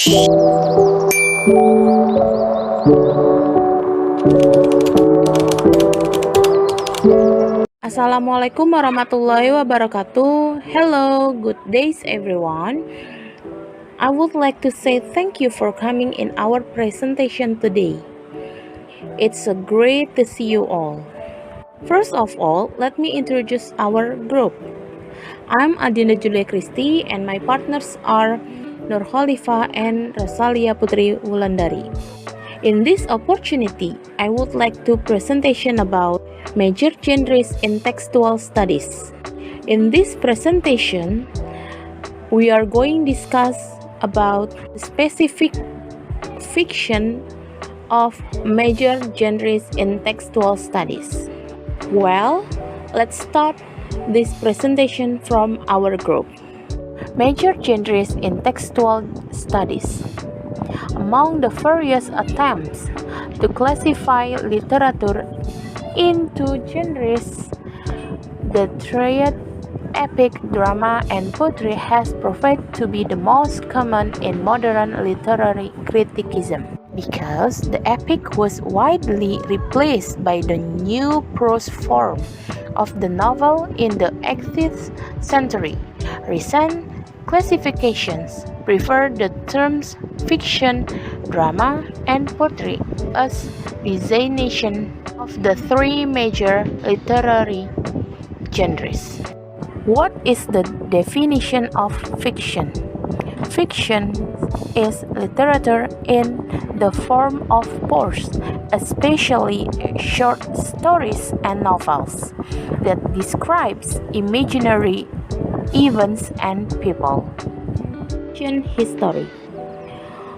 Assalamualaikum warahmatullahi wabarakatuh. Hello, good days everyone. I would like to say thank you for coming in our presentation today. It's so great to see you all. First of all, let me introduce our group. I'm Adinda Kristi and my partners are Kholifah and Roshalia Putri Wulandari. In this opportunity, I would like to presentation about major genres in textual studies. In this presentation, we are going to discuss about specific fiction of major genres in textual studies. Well, let's start this presentation from our group. Major genres in textual studies. Among the various attempts to classify literature into genres, the triad epic, drama, and poetry has proved to be the most common in modern literary criticism, because the epic was widely replaced by the new prose form of the novel in the 18th century. Recent classifications prefer the terms fiction, drama, and poetry as designation of the three major literary genres. What is the definition of fiction? Fiction is literature in the form of prose, especially short stories and novels, that describes imaginary events and people. Fiction history.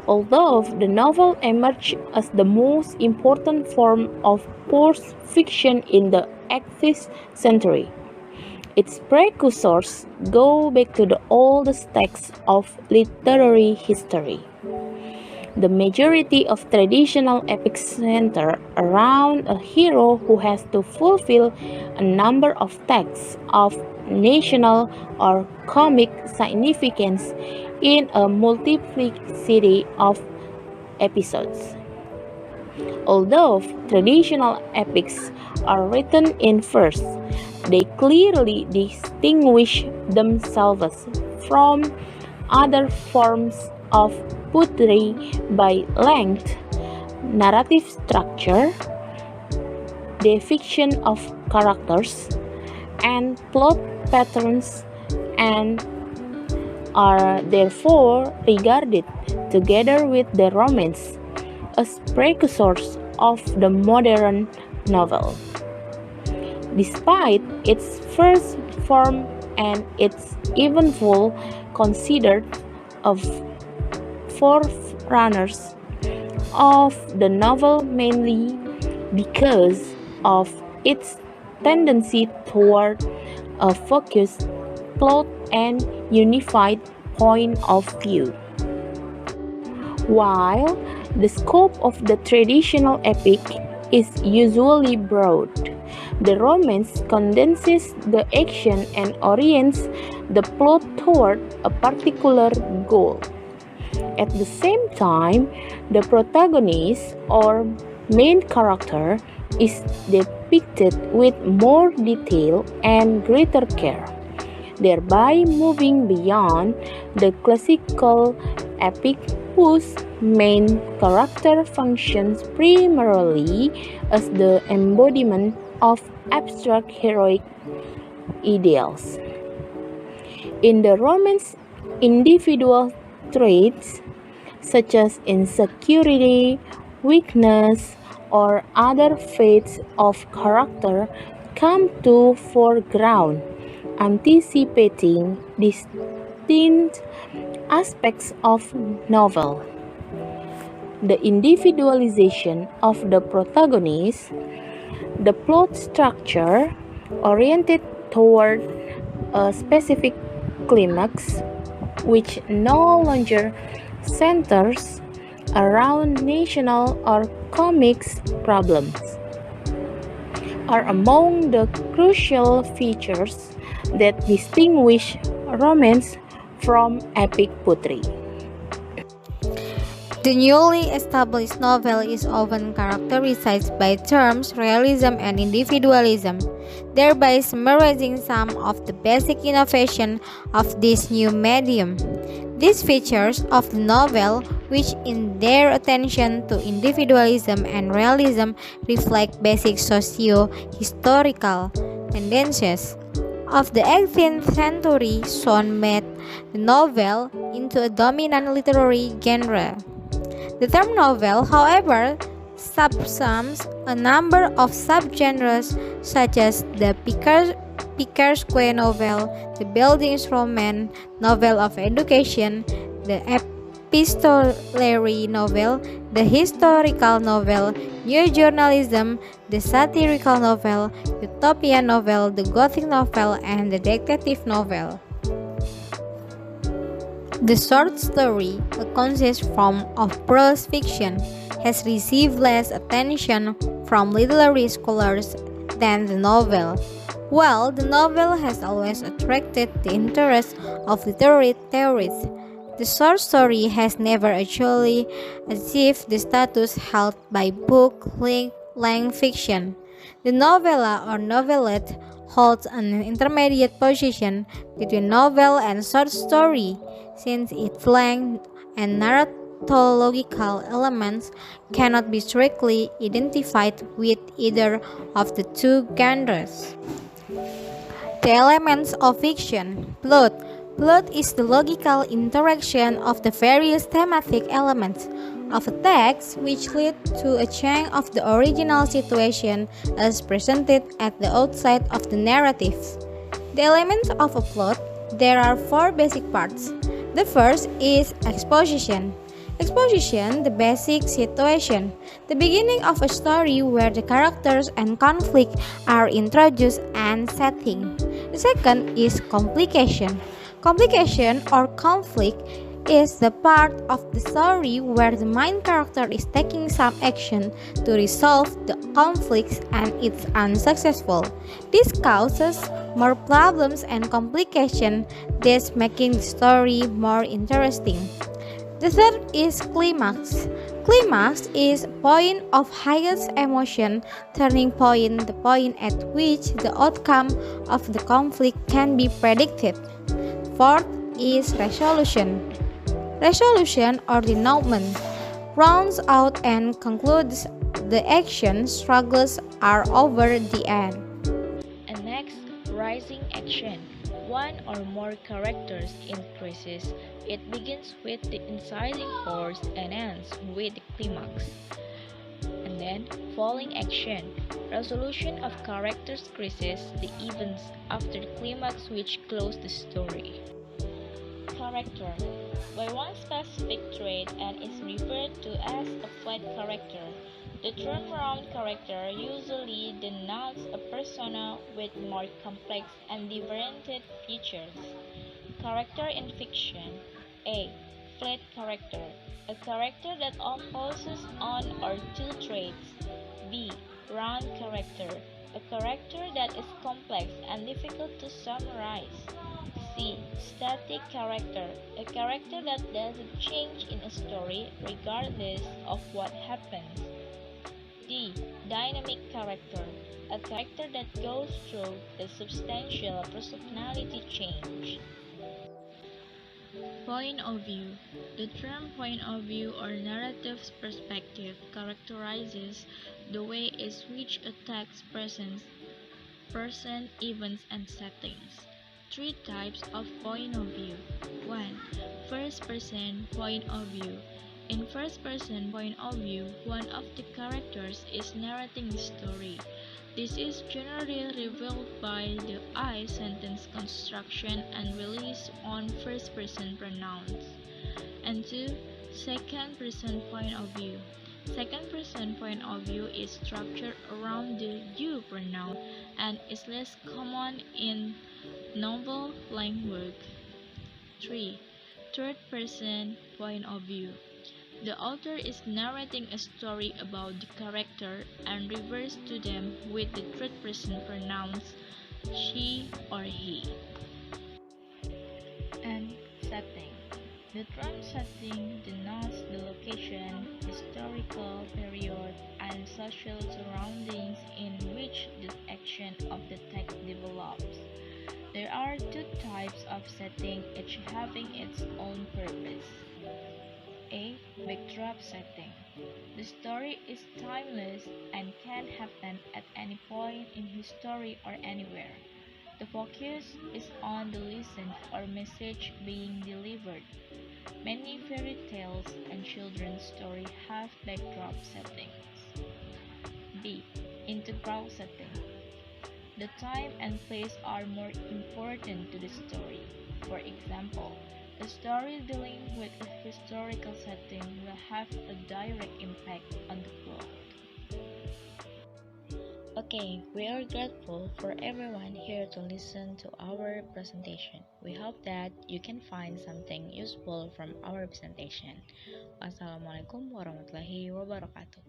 Although the novel emerged as the most important form of prose fiction in the 18th century, its precursors go back to the oldest texts of literary history. The majority of traditional epics center around a hero who has to fulfill a number of tasks of national or comic significance in a multiplicity of episodes. Although traditional epics are written in verse, they clearly distinguish themselves from other forms of poetry by length, narrative structure, depiction of characters, and plot patterns, and are therefore regarded, together with the Romance, as precursors of the modern novel. Despite its first form and its eventual considered of forerunners of the novel, mainly because of its tendency toward a focused plot and unified point of view. While the scope of the traditional epic is usually broad, the Romance condenses the action and orients the plot toward a particular goal. At the same time, the protagonist or main character is depicted with more detail and greater care, thereby moving beyond the classical epic whose main character functions primarily as the embodiment of abstract heroic ideals. In the Romance, individual traits such as insecurity, weakness, or other traits of character come to foreground, anticipating distinct aspects of novel. The individualization of the protagonist, the plot structure oriented toward a specific climax, which no longer centers around national or comics problems, are among the crucial features that distinguish Romance from epic poetry. The newly established novel is often characterized by terms realism and individualism, thereby summarizing some of the basic innovation of this new medium. These features of the novel, which in their attention to individualism and realism reflect basic socio-historical tendencies of the 18th century, soon made the novel into a dominant literary genre. The term novel, however, subsumes a number of subgenres such as the Picard novel, the buildings romance, novel of education, the epistolary novel, the historical novel, new journalism, the satirical novel, utopian novel, the gothic novel, and the detective novel. The short story, a consist form of prose fiction, has received less attention from literary scholars than the novel. While the novel has always attracted the interest of literary theorists, the short story has never actually achieved the status held by book-length fiction. The novella or novelette holds an intermediate position between novel and short story, since its length and narratological elements cannot be strictly identified with either of the two genres. The elements of fiction. Plot. Plot is the logical interaction of the various thematic elements of a text which lead to a change of the original situation as presented at the outset of the narrative. The elements of a plot. There are four basic parts. The first is exposition. Exposition, the basic situation, the beginning of a story where the characters and conflict are introduced and setting. The second is complication. Complication or conflict is the part of the story where the main character is taking some action to resolve the conflicts and it's unsuccessful. This causes more problems and complication, thus making the story more interesting. The third is climax. Climax is point of highest emotion, turning point, the point at which the outcome of the conflict can be predicted. Fourth is resolution. Resolution or denouement rounds out and concludes the action struggles are over the end. And next, rising action. One or more characters increases. It begins with the inciting force and ends with the climax. And then, falling action. Resolution of characters crisis, the events after the climax which close the story. Character. By one specific trait and is referred to as a flat character. The term round character usually denotes a persona with more complex and differentiated features. Character in fiction. A. Flat character. A character that opposes one or two traits. B. Round character. A character that is complex and difficult to summarize. C. Static character. A character that doesn't change in a story regardless of what happens. D. Dynamic character. A character that goes through a substantial personality change. Point of view. The term point of view or narrative perspective characterizes the way in which a text presents person, events, and settings. Three types of point of view. 1. First person point of view. In first person point of view, one of the characters is narrating the story. This is generally revealed by the I sentence construction and release on first person pronouns. And 2. Second person point of view. Second person point of view is structured around the you pronoun and is less common in novel language. 3. Third person point of view. The author is narrating a story about the character and refers to them with the third person pronouns she or he. And setting. The drum setting denotes the location, historical period, and social surroundings in which the action of the text develops. There are two types of setting, each having its own purpose. A. Backdrop setting. The story is timeless and can happen at any point in history or anywhere. The focus is on the lesson or message being delivered. Many fairy tales and children's stories have backdrop settings. B. Integral setting. The time and place are more important to the story. For example, a story dealing with a historical setting will have a direct impact on the plot. Okay, we are grateful for everyone here to listen to our presentation. We hope that you can find something useful from our presentation. Wassalamualaikum warahmatullahi wabarakatuh.